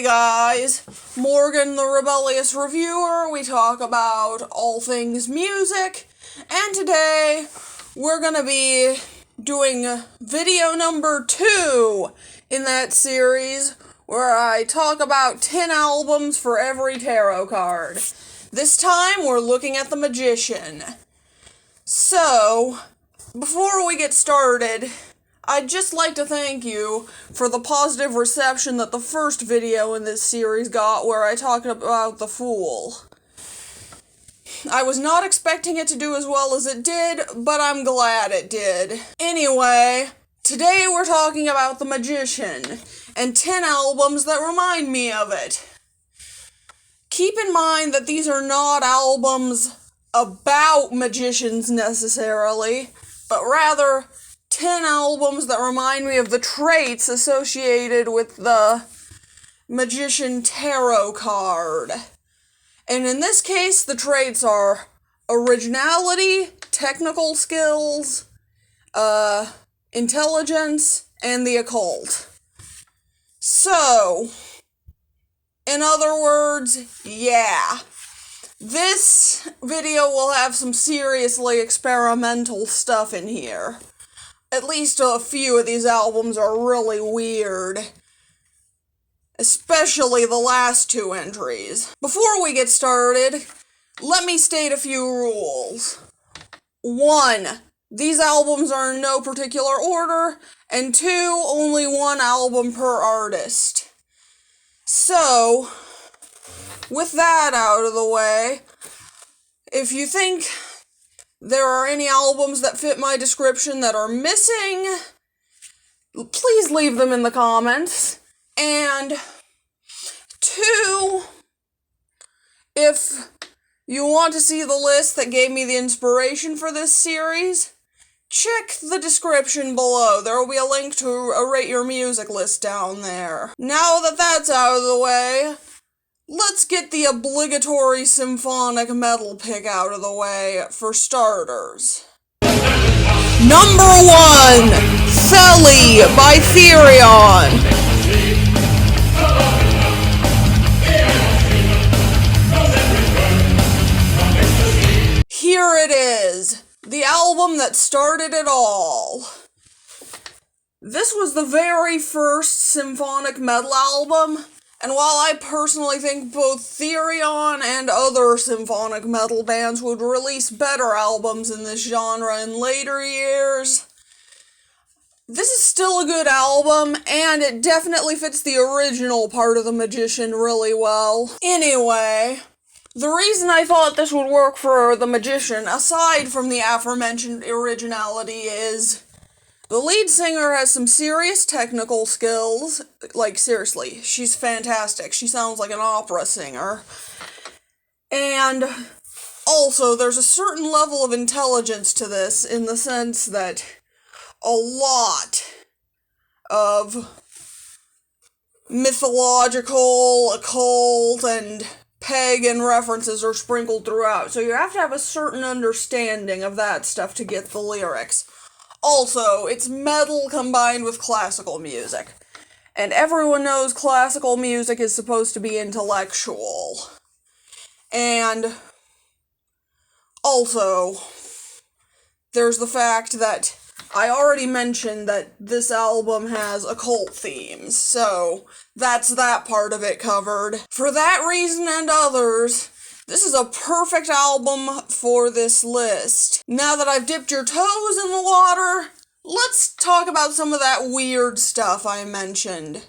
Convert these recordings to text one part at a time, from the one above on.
guys, Morgan the Rebellious Reviewer. We talk about all things music, and today we're gonna be doing video number 2 in that series where I talk about 10 albums for every tarot card. This time we're looking at The Magician. So, before we get started, I'd just like to thank you for the positive reception that the first video in this series got where I talked about The Fool. I was not expecting it to do as well as it did, but I'm glad it did. Anyway, today we're talking about The Magician, and 10 albums that remind me of it. Keep in mind that these are not albums about magicians necessarily, but rather 10 albums that remind me of the traits associated with the Magician Tarot card. And in this case, the traits are originality, technical skills, intelligence, and the occult. So, in other words, yeah. This video will have some seriously experimental stuff in here. At least a few of these albums are really weird. Especially the last 2 entries. Before we get started, let me state a few rules. 1. These albums are in no particular order, and 2. Only 1 album per artist. So, with that out of the way, if you think there are any albums that fit my description that are missing, please leave them in the comments. And 2, if you want to see the list that gave me the inspiration for this series, check the description below. There will be a link to a Rate Your Music list down there. Now that that's out of the way, let's get the obligatory symphonic metal pick out of the way for starters. Number 1, Theli by Therion. Here it is, the album that started it all. This was the very first symphonic metal album, and while I personally think both Therion and other symphonic metal bands would release better albums in this genre in later years, this is still a good album, and it definitely fits the original part of The Magician really well. Anyway, the reason I thought this would work for The Magician, aside from the aforementioned originality, is the lead singer has some serious technical skills. Like, seriously, she's fantastic. She sounds like an opera singer. And also, there's a certain level of intelligence to this in the sense that a lot of mythological, occult, and pagan references are sprinkled throughout. So you have to have a certain understanding of that stuff to get the lyrics. Also, it's metal combined with classical music. And everyone knows classical music is supposed to be intellectual. And also, there's the fact that I already mentioned that this album has occult themes, so that's that part of it covered. For that reason and others, this is a perfect album for this list. Now that I've dipped your toes in the water, let's talk about some of that weird stuff I mentioned.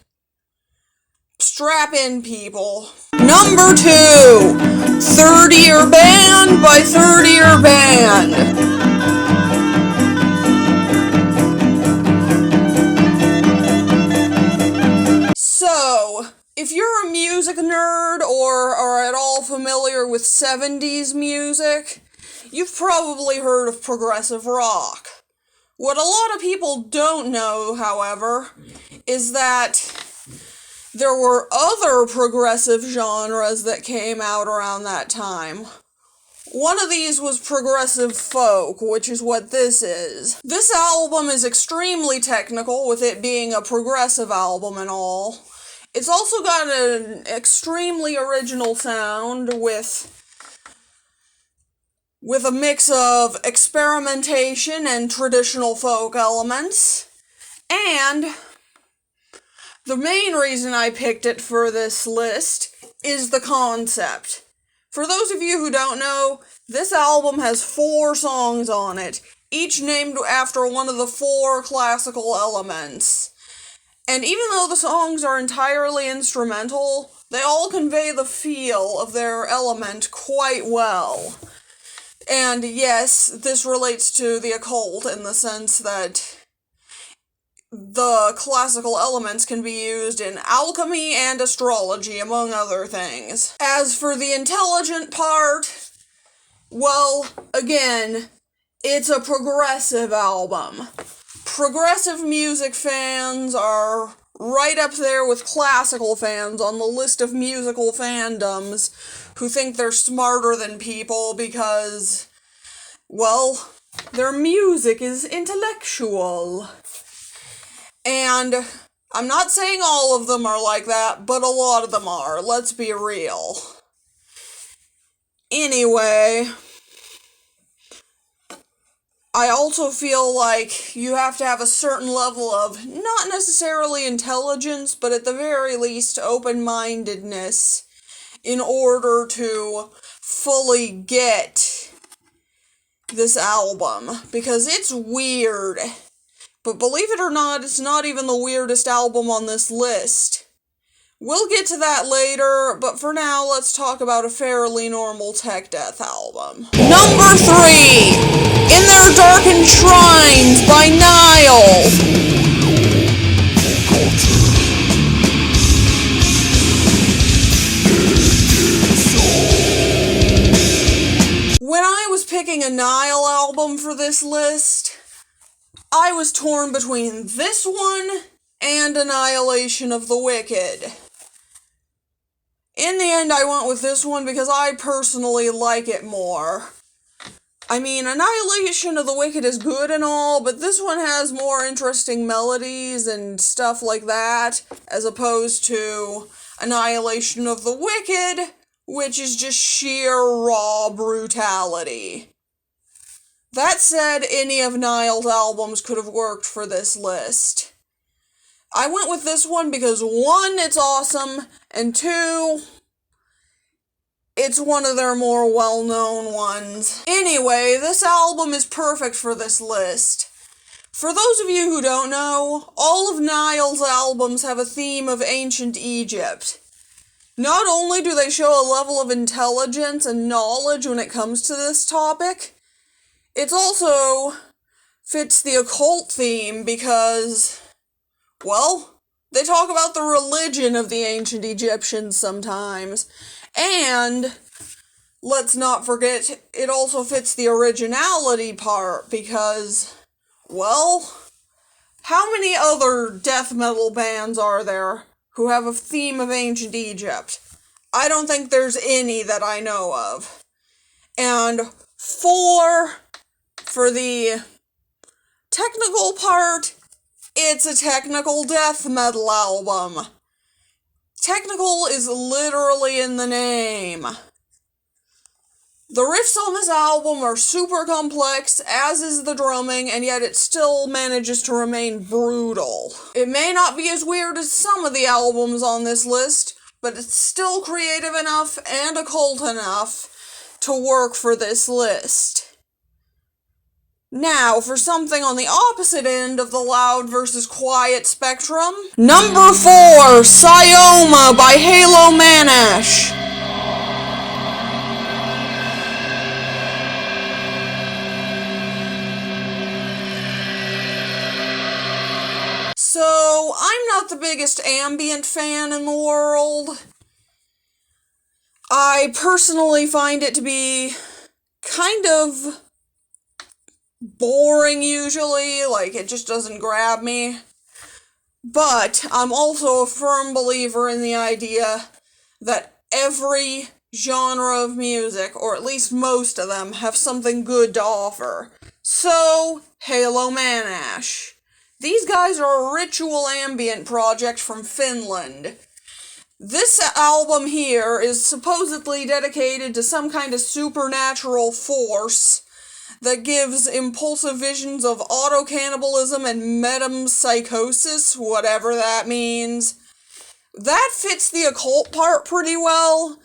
Strap in, people. Number 2, Third Ear Band by Third Ear Band. So, if you're a music nerd or are at all familiar with 70s music, you've probably heard of progressive rock. What a lot of people don't know, however, is that there were other progressive genres that came out around that time. One of these was progressive folk, which is what this is. This album is extremely technical, with it being a progressive album and all. It's also got an extremely original sound with a mix of experimentation and traditional folk elements. And the main reason I picked it for this list is the concept. For those of you who don't know, this album has 4 songs on it, each named after one of the 4 classical elements. And even though the songs are entirely instrumental, they all convey the feel of their element quite well. And yes, this relates to the occult in the sense that the classical elements can be used in alchemy and astrology, among other things. As for the intelligent part, well, again, it's a progressive album. Progressive music fans are right up there with classical fans on the list of musical fandoms who think they're smarter than people because, well, their music is intellectual. And I'm not saying all of them are like that, but a lot of them are, let's be real. Anyway, I also feel like you have to have a certain level of, not necessarily intelligence, but at the very least open-mindedness in order to fully get this album, because it's weird. But believe it or not, it's not even the weirdest album on this list. We'll get to that later, but for now, let's talk about a fairly normal tech death album. Number 3! In Their Darkened Shrines by Nile. When I was picking a Nile album for this list, I was torn between this one and Annihilation of the Wicked. In the end, I went with this one because I personally like it more. I mean, Annihilation of the Wicked is good and all, but this one has more interesting melodies and stuff like that, as opposed to Annihilation of the Wicked, which is just sheer raw brutality. That said, any of Nile's albums could have worked for this list. I went with this one because 1, it's awesome, and 2, it's one of their more well-known ones. Anyway, this album is perfect for this list. For those of you who don't know, all of Nile's albums have a theme of ancient Egypt. Not only do they show a level of intelligence and knowledge when it comes to this topic, it also fits the occult theme because, well, they talk about the religion of the ancient Egyptians sometimes. And, let's not forget, it also fits the originality part because, well, how many other death metal bands are there who have a theme of ancient Egypt? I don't think there's any that I know of. And 4, for the technical part, it's a technical death metal album. Technical is literally in the name. The riffs on this album are super complex, as is the drumming, and yet it still manages to remain brutal. It may not be as weird as some of the albums on this list, but it's still creative enough and occult enough to work for this list. Now, for something on the opposite end of the loud versus quiet spectrum. Number 4, Syoma by Halo Manash. So, I'm not the biggest ambient fan in the world. I personally find it to be kind of boring usually, like it just doesn't grab me. But I'm also a firm believer in the idea that every genre of music, or at least most of them, have something good to offer. So, Halo Manash. These guys are a ritual ambient project from Finland. This album here is supposedly dedicated to some kind of supernatural force that gives impulsive visions of auto-cannibalism and metempsychosis, whatever that means. That fits the occult part pretty well,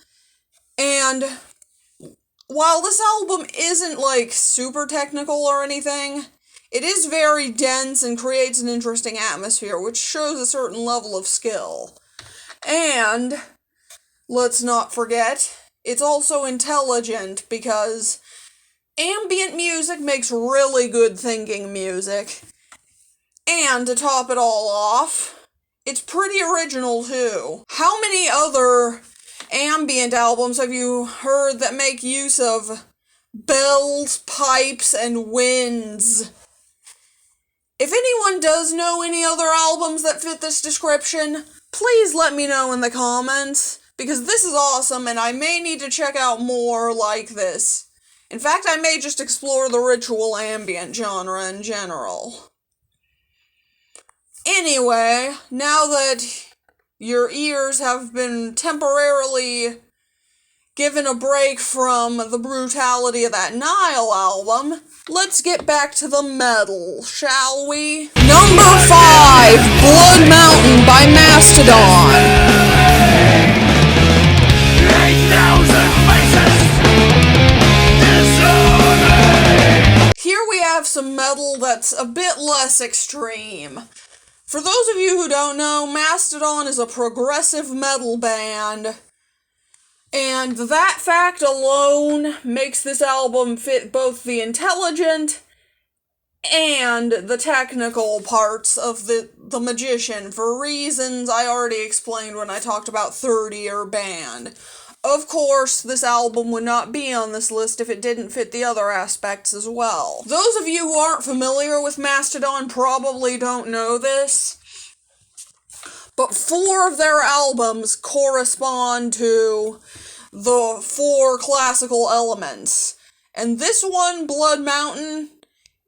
and while this album isn't, like, super technical or anything, it is very dense and creates an interesting atmosphere, which shows a certain level of skill. And, let's not forget, it's also intelligent, because ambient music makes really good thinking music. And, to top it all off, it's pretty original, too. How many other ambient albums have you heard that make use of bells, pipes, and winds? If anyone does know any other albums that fit this description, please let me know in the comments, because this is awesome and I may need to check out more like this. In fact, I may just explore the ritual ambient genre in general. Anyway, now that your ears have been temporarily given a break from the brutality of that Nile album, let's get back to the metal, shall we? Number 5, Blood Mountain by Mastodon. Here we have some metal that's a bit less extreme. For those of you who don't know, Mastodon is a progressive metal band, and that fact alone makes this album fit both the intelligent and the technical parts of the Magician, for reasons I already explained when I talked about Therion band. Of course, this album would not be on this list if it didn't fit the other aspects as well. Those of you who aren't familiar with Mastodon probably don't know this, but 4 of their albums correspond to the 4 classical elements. And this one, Blood Mountain,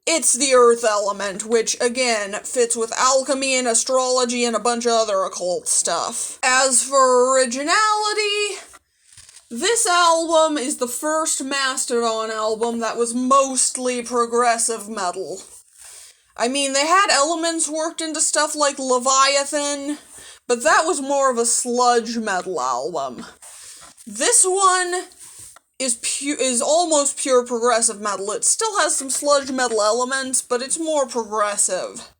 it's the earth element, which, again, fits with alchemy and astrology and a bunch of other occult stuff. As for originality, this album is the first Mastodon album that was mostly progressive metal. I mean, they had elements worked into stuff like Leviathan, but that was more of a sludge metal album. This one is almost pure progressive metal. It still has some sludge metal elements, but it's more progressive.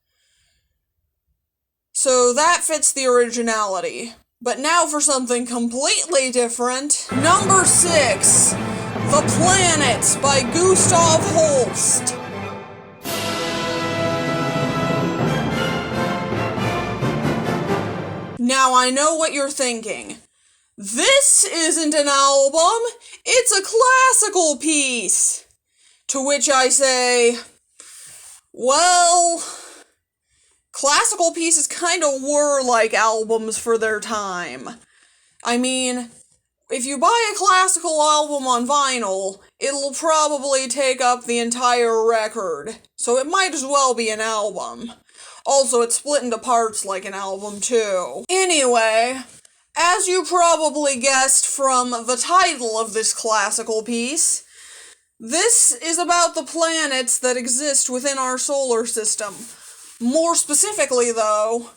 So that fits the originality. But now for something completely different. Number 6, The Planets by Gustav Holst. Now I know what you're thinking. This isn't an album, it's a classical piece. To which I say, well, classical pieces kinda were like albums for their time. I mean, if you buy a classical album on vinyl, it'll probably take up the entire record, so it might as well be an album. Also, it's split into parts like an album, too. Anyway, as you probably guessed from the title of this classical piece, this is about the planets that exist within our solar system. More specifically, though,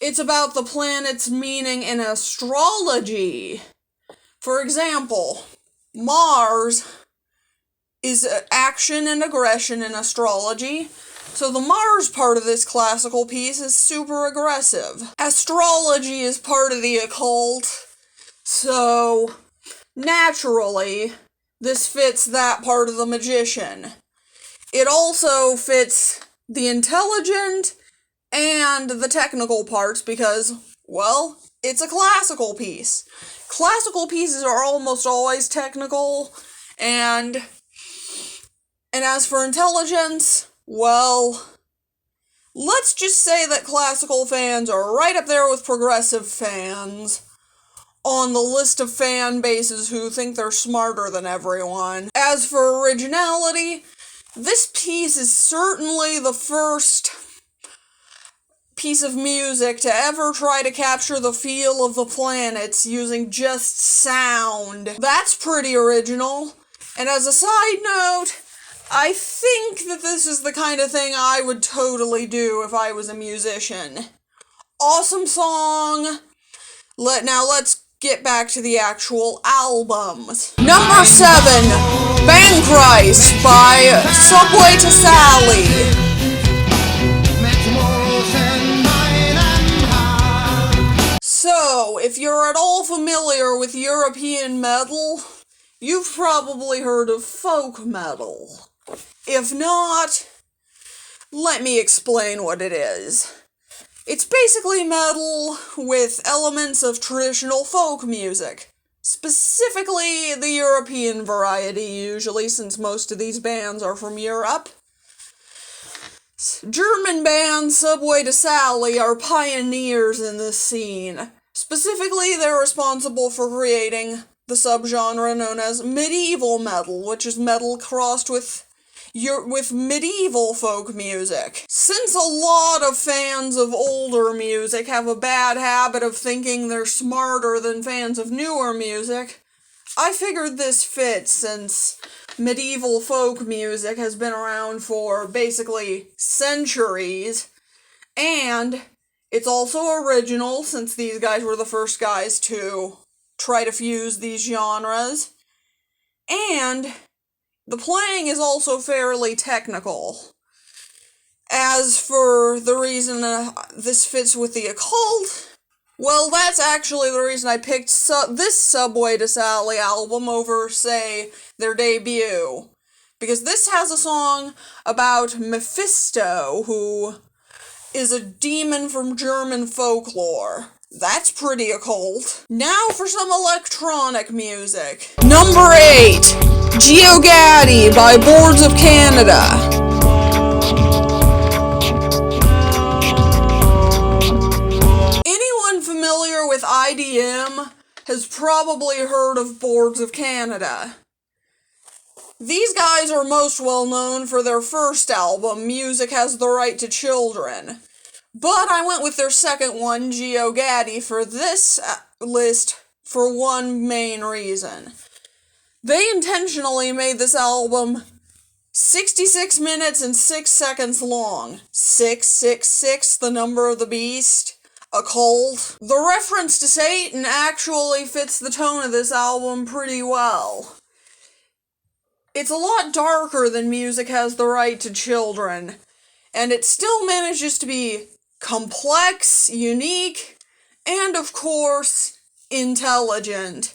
it's about the planets' meaning in astrology. For example, Mars is action and aggression in astrology, so the Mars part of this classical piece is super aggressive. Astrology is part of the occult, so naturally, this fits that part of the Magician. It also fits the intelligent and the technical parts because, well, it's a classical piece. Classical pieces are almost always technical, and as for intelligence, well, let's just say that classical fans are right up there with progressive fans on the list of fan bases who think they're smarter than everyone. As for originality, this piece is certainly the first piece of music to ever try to capture the feel of the planets using just sound. That's pretty original. And as a side note, I think that this is the kind of thing I would totally do if I was a musician. Awesome song. Now let's get back to the actual albums. Number 7, Bankreis by Subway to Sally. So, if you're at all familiar with European metal, you've probably heard of folk metal. If not, let me explain what it is. It's basically metal with elements of traditional folk music. Specifically, the European variety, usually, since most of these bands are from Europe. German band Subway to Sally are pioneers in this scene. Specifically, they're responsible for creating the subgenre known as medieval metal, which is metal crossed with medieval folk music. Since a lot of fans of older music have a bad habit of thinking they're smarter than fans of newer music, I figured this fits since medieval folk music has been around for basically centuries, and it's also original since these guys were the first guys to try to fuse these genres, and the playing is also fairly technical. As for the reason this fits with the occult, well, that's actually the reason I picked this Subway to Sally album over, say, their debut. Because this has a song about Mephisto, who is a demon from German folklore. That's pretty occult. Now for some electronic music. Number 8, GeoGaddy by Boards of Canada. Familiar with IDM has probably heard of Boards of Canada. These guys are most well known for their first album, Music Has the Right to Children. But I went with their second one, GeoGaddy, for this list for one main reason. They intentionally made this album 66 minutes and 6 seconds long. 666, the number of the beast. Occult. The reference to Satan actually fits the tone of this album pretty well. It's a lot darker than Music Has the Right to Children, and it still manages to be complex, unique, and of course, intelligent.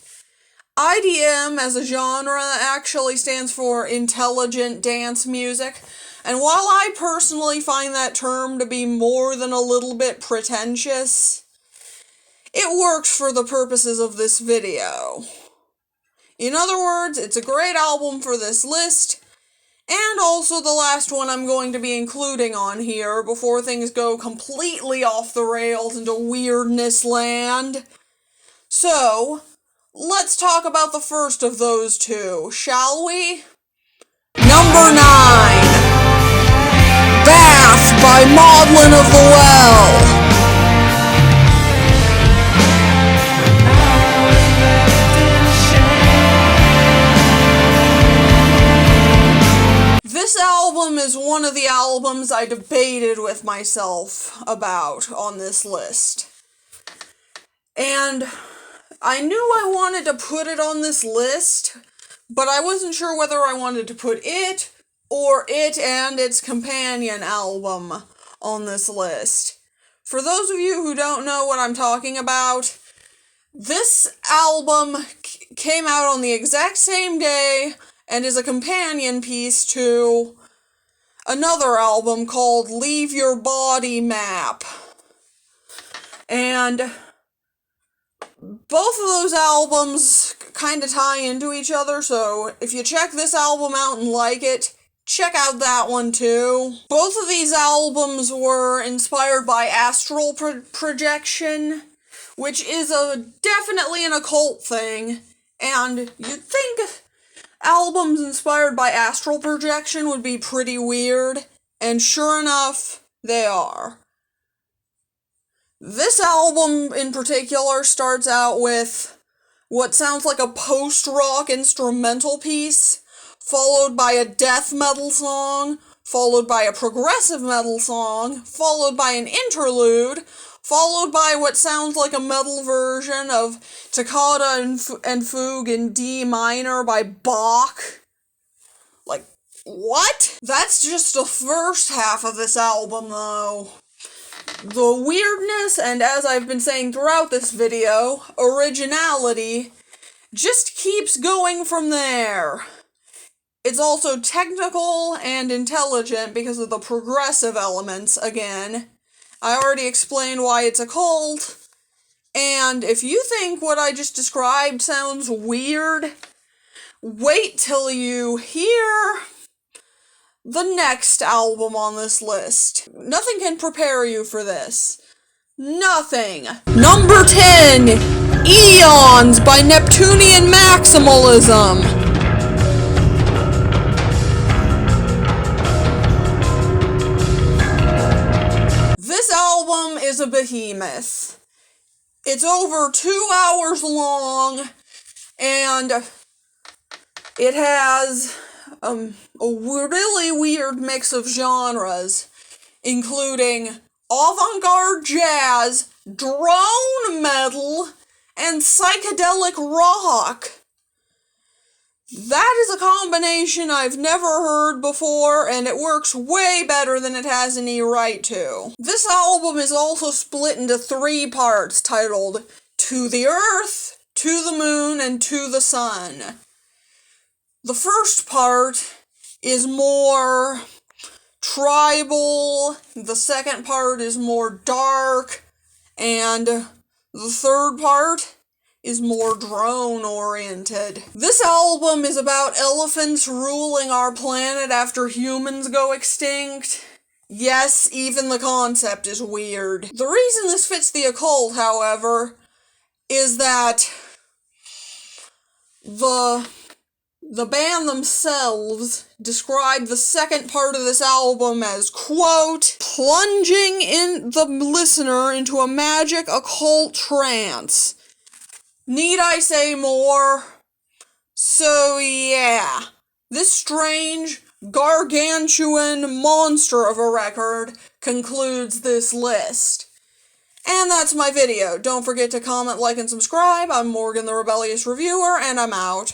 IDM as a genre actually stands for Intelligent Dance Music, and while I personally find that term to be more than a little bit pretentious, it works for the purposes of this video. In other words, it's a great album for this list, and also the last one I'm going to be including on here before things go completely off the rails into weirdness land. So, let's talk about the first of those two, shall we? Number 9. Bath by Maudlin of the Well. This album is one of the albums I debated with myself about on this list. And I knew I wanted to put it on this list, but I wasn't sure whether I wanted to put it or it and its companion album on this list. For those of you who don't know what I'm talking about, this album came out on the exact same day and is a companion piece to another album called Leave Your Body Map. And both of those albums kind of tie into each other, so if you check this album out and like it, check out that one too. Both of these albums were inspired by astral projection, which is definitely an occult thing, and you'd think albums inspired by astral projection would be pretty weird, and sure enough, they are. This album in particular starts out with what sounds like a post-rock instrumental piece, followed by a death metal song, followed by a progressive metal song, followed by an interlude, followed by what sounds like a metal version of Toccata and Fugue in D minor by Bach. Like, what? That's just the first half of this album, though. The weirdness, and as I've been saying throughout this video, originality, just keeps going from there. It's also technical and intelligent because of the progressive elements, again. I already explained why it's a cult, and if you think what I just described sounds weird, wait till you hear the next album on this list. Nothing can prepare you for this. Nothing. Number 10, Eons by Neptunian Maximalism. This album is a behemoth. It's over 2 hours long, and it has a really weird mix of genres, including avant-garde jazz, drone metal, and psychedelic rock. That is a combination I've never heard before, and it works way better than it has any right to. This album is also split into 3 parts titled To the Earth, To the Moon, and To the Sun. The first part is more tribal, the second part is more dark, and the third part is more drone-oriented. This album is about elephants ruling our planet after humans go extinct. Yes, even the concept is weird. The reason this fits the occult, however, is that the band themselves describe the second part of this album as, quote, plunging in the listener into a magic occult trance. Need I say more? So yeah, this strange, gargantuan monster of a record concludes this list. And that's my video. Don't forget to comment, like, and subscribe. I'm Morgan the Rebellious Reviewer, and I'm out.